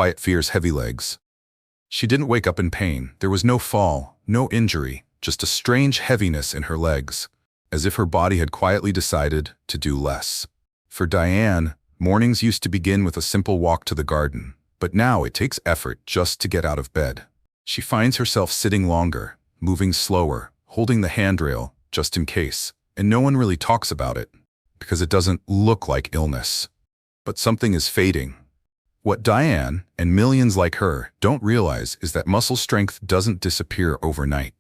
quiet fears heavy legs. She didn't wake up in pain. There was no fall, no injury, just a strange heaviness in her legs, as if her body had quietly decided to do less. For Diane, mornings used to begin with a simple walk to the garden, but now it takes effort just to get out of bed. She finds herself sitting longer, moving slower, holding the handrail, just in case, and no one really talks about it, because it doesn't look like illness. But something is fading. What Diane, and millions like her, don't realize is that muscle strength doesn't disappear overnight.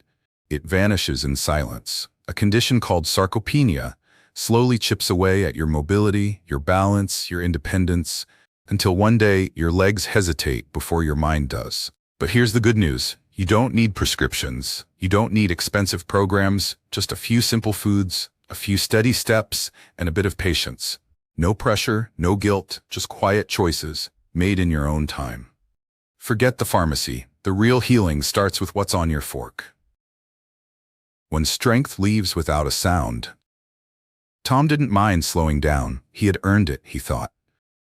It vanishes in silence. A condition called sarcopenia slowly chips away at your mobility, your balance, your independence, until one day your legs hesitate before your mind does. But here's the good news. You don't need prescriptions. You don't need expensive programs, just a few simple foods, a few steady steps, and a bit of patience. No pressure, no guilt, just quiet choices, made in your own time. Forget the pharmacy. The real healing starts with what's on your fork. When strength leaves without a sound. Tom didn't mind slowing down. He had earned it, he thought.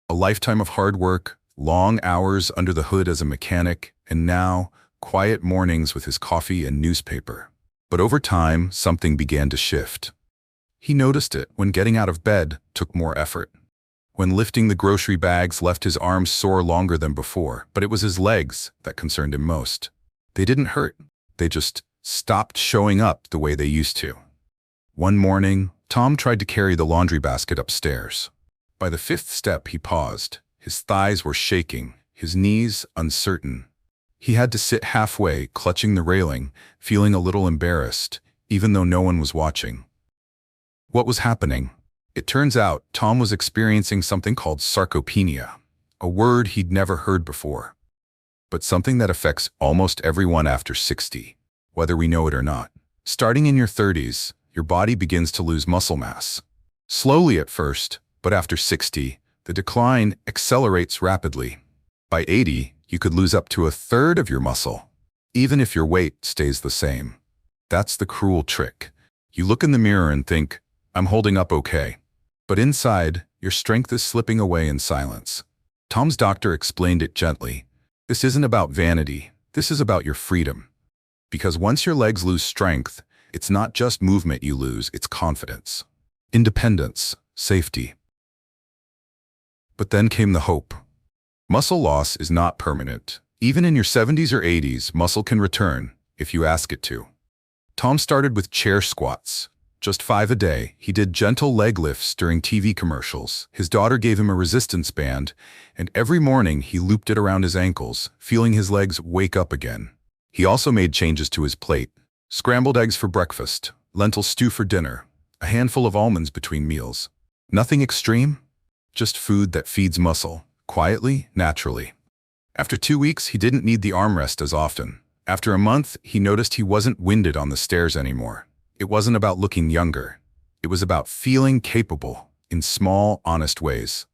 A lifetime of hard work, long hours under the hood as a mechanic, and now, quiet mornings with his coffee and newspaper. But over time, something began to shift. He noticed it when getting out of bed took more effort. When lifting the grocery bags left his arms sore longer than before, but it was his legs that concerned him most. They didn't hurt. They just stopped showing up the way they used to. One morning, Tom tried to carry the laundry basket upstairs. By the fifth step, he paused. His thighs were shaking, his knees uncertain. He had to sit halfway, clutching the railing, feeling a little embarrassed, even though no one was watching. What was happening? It turns out Tom was experiencing something called sarcopenia, a word he'd never heard before, but something that affects almost everyone after 60, whether we know it or not. Starting in your 30s, your body begins to lose muscle mass. Slowly at first, but after 60, the decline accelerates rapidly. By 80, you could lose up to a third of your muscle, even if your weight stays the same. That's the cruel trick. You look in the mirror and think, I'm holding up okay. But inside, your strength is slipping away in silence. Tom's doctor explained it gently. This isn't about vanity. This is about your freedom. Because once your legs lose strength, it's not just movement you lose, it's confidence, independence, safety. But then came the hope. Muscle loss is not permanent. Even in your 70s or 80s, muscle can return if you ask it to. Tom started with chair squats. Just 5 a day. He did gentle leg lifts during TV commercials. His daughter gave him a resistance band, and every morning he looped it around his ankles, feeling his legs wake up again. He also made changes to his plate. Scrambled eggs for breakfast, lentil stew for dinner, a handful of almonds between meals. Nothing extreme, just food that feeds muscle, quietly, naturally. After 2 weeks, he didn't need the armrest as often. After a month, he noticed he wasn't winded on the stairs anymore. It wasn't about looking younger. It was about feeling capable in small, honest ways.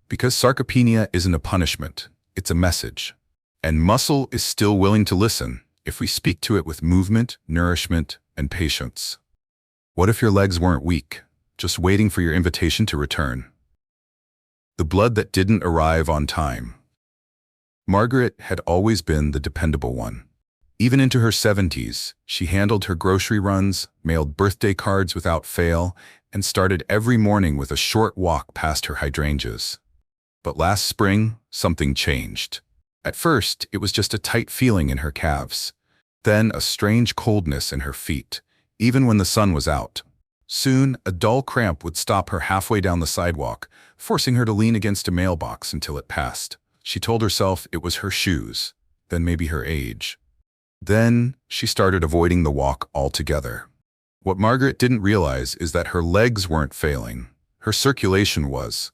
Because sarcopenia isn't a punishment, it's a message. And muscle is still willing to listen if we speak to it with movement, nourishment, and patience. What if your legs weren't weak, just waiting for your invitation to return? The blood that didn't arrive on time. Margaret had always been the dependable one. Even into her 70s, she handled her grocery runs, mailed birthday cards without fail, and started every morning with a short walk past her hydrangeas. But last spring, something changed. At first, it was just a tight feeling in her calves. Then a strange coldness in her feet, even when the sun was out. Soon, a dull cramp would stop her halfway down the sidewalk, forcing her to lean against a mailbox until it passed. She told herself it was her shoes, then maybe her age. Then, she started avoiding the walk altogether. What Margaret didn't realize is that her legs weren't failing. Her circulation was.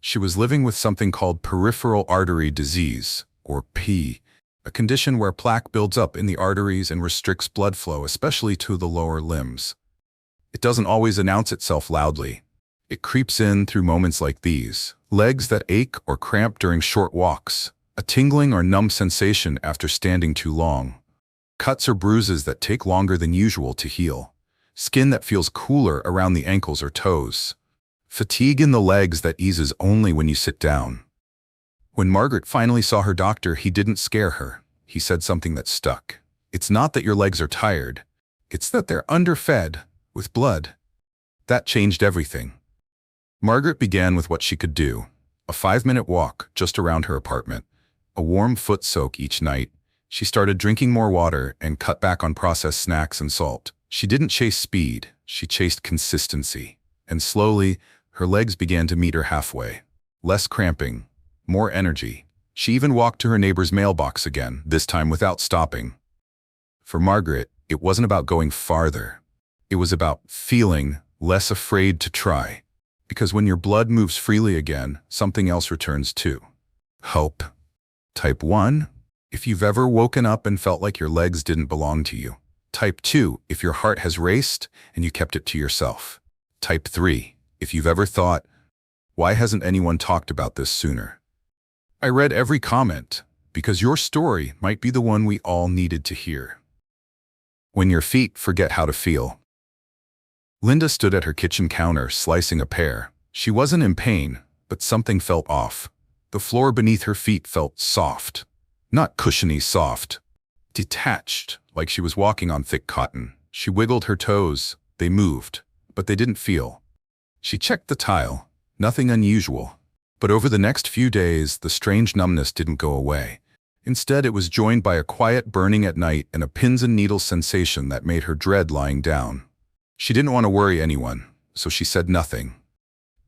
She was living with something called peripheral artery disease, or P, a condition where plaque builds up in the arteries and restricts blood flow, especially to the lower limbs. It doesn't always announce itself loudly. It creeps in through moments like these: legs that ache or cramp during short walks, a tingling or numb sensation after standing too long, cuts or bruises that take longer than usual to heal, skin that feels cooler around the ankles or toes, fatigue in the legs that eases only when you sit down. When Margaret finally saw her doctor, he didn't scare her. He said something that stuck. It's not that your legs are tired. It's that they're underfed with blood. That changed everything. Margaret began with what she could do. A 5-minute walk just around her apartment. A warm foot soak each night. She started drinking more water and cut back on processed snacks and salt. She didn't chase speed. She chased consistency. And slowly, her legs began to meet her halfway. Less cramping. More energy. She even walked to her neighbor's mailbox again, this time without stopping. For Margaret, it wasn't about going farther. It was about feeling less afraid to try. Because when your blood moves freely again, something else returns too. Hope. Type 1, if you've ever woken up and felt like your legs didn't belong to you. Type 2, if your heart has raced and you kept it to yourself. Type 3, if you've ever thought, why hasn't anyone talked about this sooner? I read every comment, because your story might be the one we all needed to hear. When your feet forget how to feel. Linda stood at her kitchen counter slicing a pear. She wasn't in pain, but something felt off. The floor beneath her feet felt soft. Not cushiony soft. Detached, like she was walking on thick cotton. She wiggled her toes. They moved, but they didn't feel. She checked the tile. Nothing unusual. But over the next few days, the strange numbness didn't go away. Instead, it was joined by a quiet burning at night and a pins and needles sensation that made her dread lying down. She didn't want to worry anyone, so she said nothing.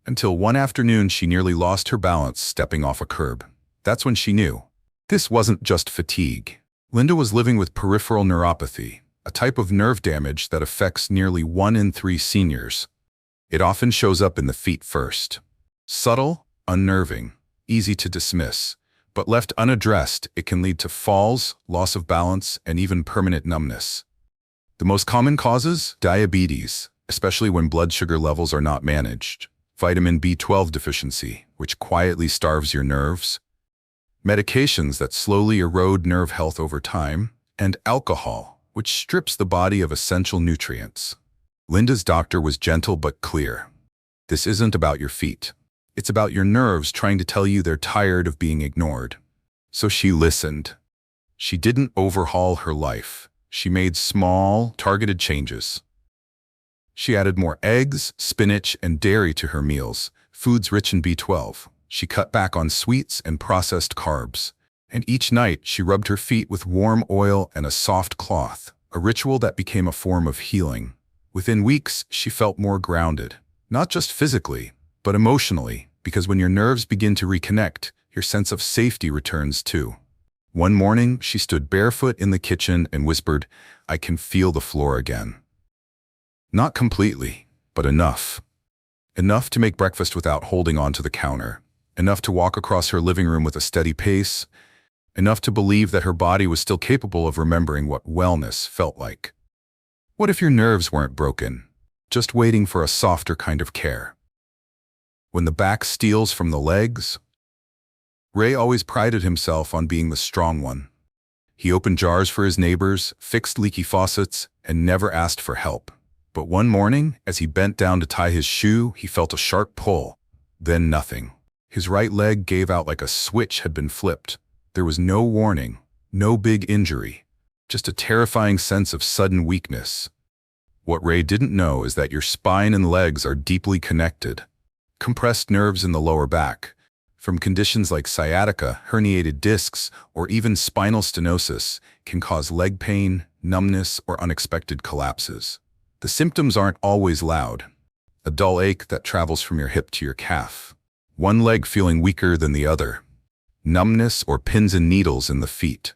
Until one afternoon, she nearly lost her balance stepping off a curb. That's when she knew. This wasn't just fatigue. Linda was living with peripheral neuropathy, a type of nerve damage that affects nearly 1 in 3 seniors. It often shows up in the feet first. Subtle, unnerving, easy to dismiss, but left unaddressed, it can lead to falls, loss of balance, and even permanent numbness. The most common causes? Diabetes, especially when blood sugar levels are not managed. Vitamin B12 deficiency, which quietly starves your nerves. Medications that slowly erode nerve health over time. And alcohol, which strips the body of essential nutrients. Linda's doctor was gentle but clear. This isn't about your feet. It's about your nerves trying to tell you they're tired of being ignored. So she listened. She didn't overhaul her life. She made small, targeted changes. She added more eggs, spinach, and dairy to her meals, foods rich in B12. She cut back on sweets and processed carbs. And each night, she rubbed her feet with warm oil and a soft cloth, a ritual that became a form of healing. Within weeks, she felt more grounded, not just physically, but emotionally, because when your nerves begin to reconnect, your sense of safety returns too. One morning, she stood barefoot in the kitchen and whispered, "I can feel the floor again." Not completely, but enough. Enough to make breakfast without holding on to the counter. Enough to walk across her living room with a steady pace. Enough to believe that her body was still capable of remembering what wellness felt like. What if your nerves weren't broken, just waiting for a softer kind of care? When the back steals from the legs? Ray always prided himself on being the strong one. He opened jars for his neighbors, fixed leaky faucets, and never asked for help. But one morning, as he bent down to tie his shoe, he felt a sharp pull. Then nothing. His right leg gave out like a switch had been flipped. There was no warning, no big injury, just a terrifying sense of sudden weakness. What Ray didn't know is that your spine and legs are deeply connected. Compressed nerves in the lower back, from conditions like sciatica, herniated discs, or even spinal stenosis, can cause leg pain, numbness, or unexpected collapses. The symptoms aren't always loud. A dull ache that travels from your hip to your calf. One leg feeling weaker than the other. Numbness or pins and needles in the feet.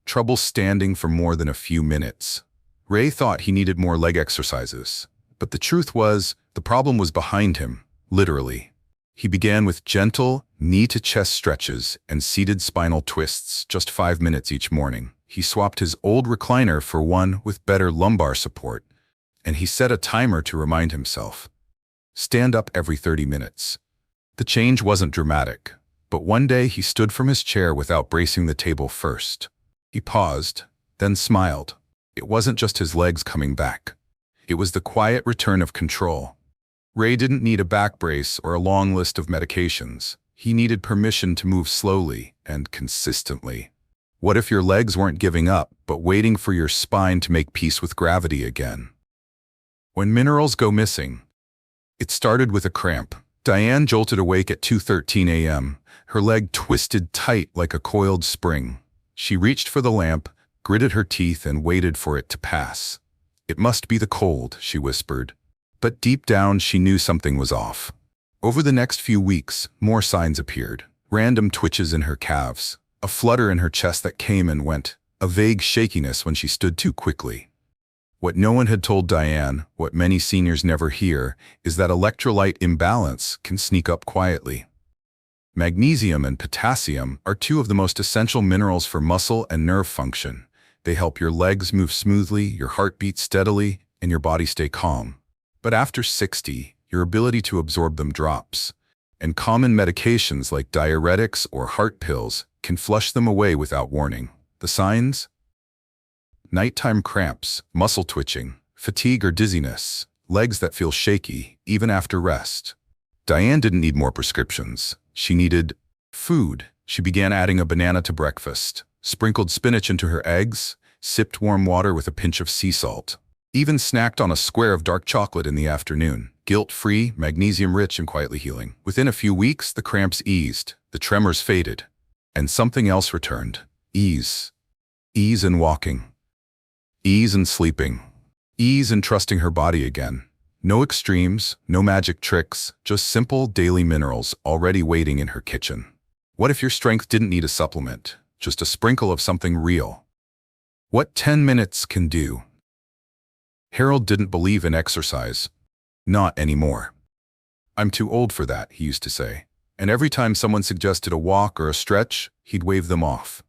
Trouble standing for more than a few minutes. Ray thought he needed more leg exercises, but the truth was, the problem was behind him, literally. He began with gentle, knee-to-chest stretches and seated spinal twists, just 5 minutes each morning. He swapped his old recliner for one with better lumbar support, and he set a timer to remind himself. Stand up every 30 minutes. The change wasn't dramatic, but one day he stood from his chair without bracing the table first. He paused, then smiled. It wasn't just his legs coming back. It was the quiet return of control. Ray didn't need a back brace or a long list of medications. He needed permission to move slowly and consistently. What if your legs weren't giving up, but waiting for your spine to make peace with gravity again? When minerals go missing. It started with a cramp. Diane jolted awake at 2:13 a.m., her leg twisted tight like a coiled spring. She reached for the lamp, gritted her teeth, and waited for it to pass. "It must be the cold," she whispered. But deep down, she knew something was off. Over the next few weeks, more signs appeared. Random twitches in her calves, a flutter in her chest that came and went, a vague shakiness when she stood too quickly. What no one had told Diane, what many seniors never hear, is that electrolyte imbalance can sneak up quietly. Magnesium and potassium are two of the most essential minerals for muscle and nerve function. They help your legs move smoothly, your heart beat steadily, and your body stay calm. But after 60, your ability to absorb them drops, and common medications like diuretics or heart pills can flush them away without warning. The signs? Nighttime cramps, muscle twitching, fatigue or dizziness, legs that feel shaky, even after rest. Diane didn't need more prescriptions. She needed food. She began adding a banana to breakfast, sprinkled spinach into her eggs, sipped warm water with a pinch of sea salt, even snacked on a square of dark chocolate in the afternoon. Guilt-free, magnesium-rich, and quietly healing. Within a few weeks, the cramps eased, the tremors faded, and something else returned. Ease. Ease in walking. Ease in sleeping. Ease in trusting her body again. No extremes, no magic tricks, just simple daily minerals already waiting in her kitchen. What if your strength didn't need a supplement, just a sprinkle of something real? What 10 minutes can do? Harold didn't believe in exercise. Not anymore. "I'm too old for that," he used to say. And every time someone suggested a walk or a stretch, he'd wave them off.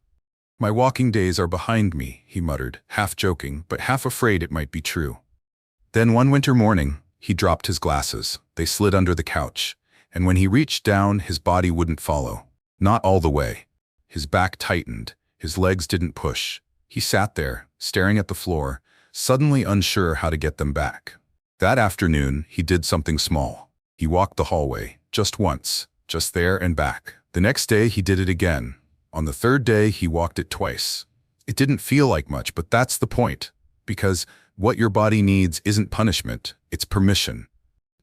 "My walking days are behind me," he muttered, half joking, but half afraid it might be true. Then one winter morning, he dropped his glasses. They slid under the couch, and when he reached down, his body wouldn't follow. Not all the way. His back tightened, his legs didn't push. He sat there, staring at the floor, suddenly unsure how to get them back. That afternoon, he did something small. He walked the hallway, just once, just there and back. The next day, he did it again. On the third day, he walked it twice. It didn't feel like much, but that's the point. Because what your body needs isn't punishment, it's permission.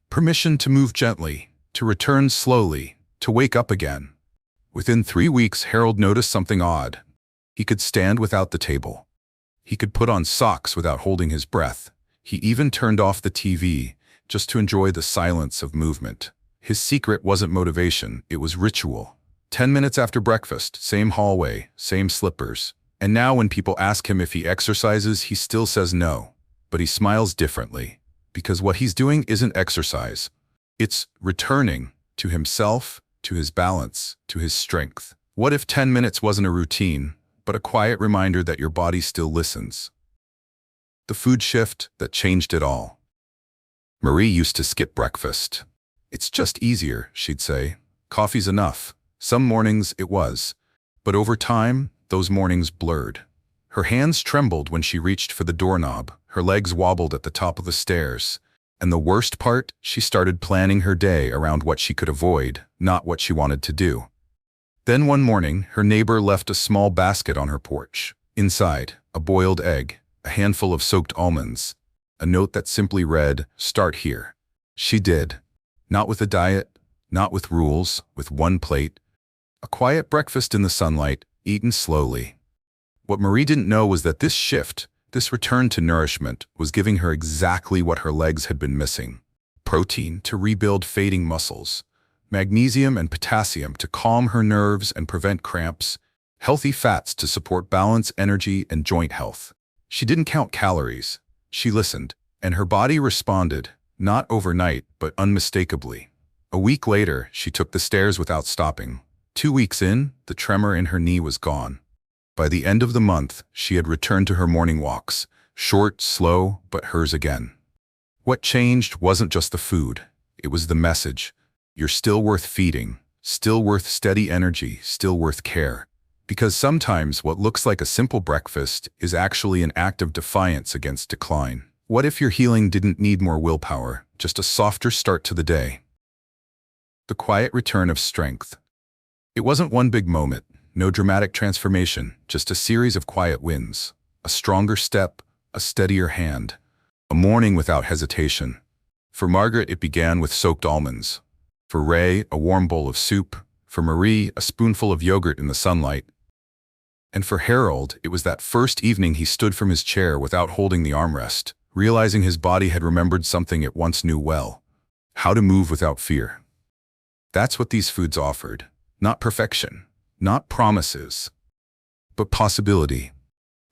Permission to move gently, to return slowly, to wake up again. Within 3 weeks, Harold noticed something odd. He could stand without the table. He could put on socks without holding his breath. He even turned off the TV, just to enjoy the silence of movement. His secret wasn't motivation, it was ritual. 10 minutes after breakfast, same hallway, same slippers. And now when people ask him if he exercises, he still says no. But he smiles differently, because what he's doing isn't exercise. It's returning to himself, to his balance, to his strength. What if 10 minutes wasn't a routine, but a quiet reminder that your body still listens? The food shift that changed it all. Marie used to skip breakfast. "It's just easier," she'd say. "Coffee's enough." Some mornings it was, but over time, those mornings blurred. Her hands trembled when she reached for the doorknob, her legs wobbled at the top of the stairs. And the worst part, she started planning her day around what she could avoid, not what she wanted to do. Then one morning, her neighbor left a small basket on her porch. Inside, a boiled egg, a handful of soaked almonds, a note that simply read, "Start here." She did. Not with a diet, not with rules, with one plate. A quiet breakfast in the sunlight, eaten slowly. What Marie didn't know was that this shift, this return to nourishment, was giving her exactly what her legs had been missing. Protein to rebuild fading muscles, magnesium and potassium to calm her nerves and prevent cramps, healthy fats to support balance, energy, and joint health. She didn't count calories. She listened, and her body responded, not overnight, but unmistakably. A week later, she took the stairs without stopping. 2 weeks in, the tremor in her knee was gone. By the end of the month, she had returned to her morning walks, short, slow, but hers again. What changed wasn't just the food. It was the message. You're still worth feeding, still worth steady energy, still worth care. Because sometimes what looks like a simple breakfast is actually an act of defiance against decline. What if your healing didn't need more willpower, just a softer start to the day? The quiet return of strength. It wasn't one big moment, no dramatic transformation, just a series of quiet wins. A stronger step, a steadier hand, a morning without hesitation. For Margaret, it began with soaked almonds. For Ray, a warm bowl of soup. For Marie, a spoonful of yogurt in the sunlight. And for Harold, it was that first evening he stood from his chair without holding the armrest, realizing his body had remembered something it once knew well: how to move without fear. That's what these foods offered. Not perfection, not promises, but possibility.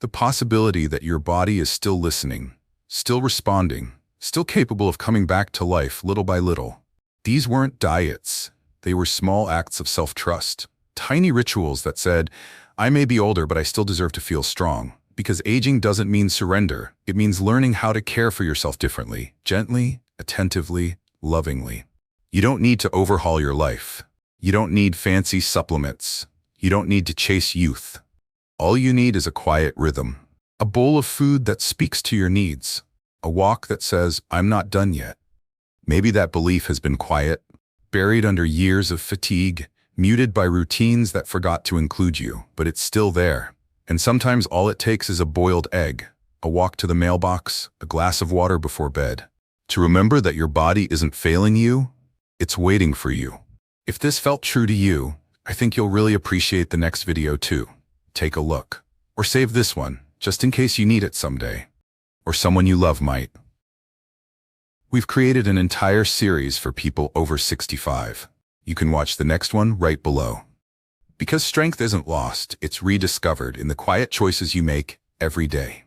The possibility that your body is still listening, still responding, still capable of coming back to life little by little. These weren't diets. They were small acts of self-trust, tiny rituals that said, I may be older, but I still deserve to feel strong. Because aging doesn't mean surrender. It means learning how to care for yourself differently, gently, attentively, lovingly. You don't need to overhaul your life. You don't need fancy supplements. You don't need to chase youth. All you need is a quiet rhythm, a bowl of food that speaks to your needs, a walk that says, I'm not done yet. Maybe that belief has been quiet, buried under years of fatigue, muted by routines that forgot to include you, but it's still there. And sometimes all it takes is a boiled egg, a walk to the mailbox, a glass of water before bed, to remember that your body isn't failing you, it's waiting for you. If this felt true to you, I think you'll really appreciate the next video too. Take a look. Or save this one, just in case you need it someday. Or someone you love might. We've created an entire series for people over 65. You can watch the next one right below. Because strength isn't lost, it's rediscovered in the quiet choices you make every day.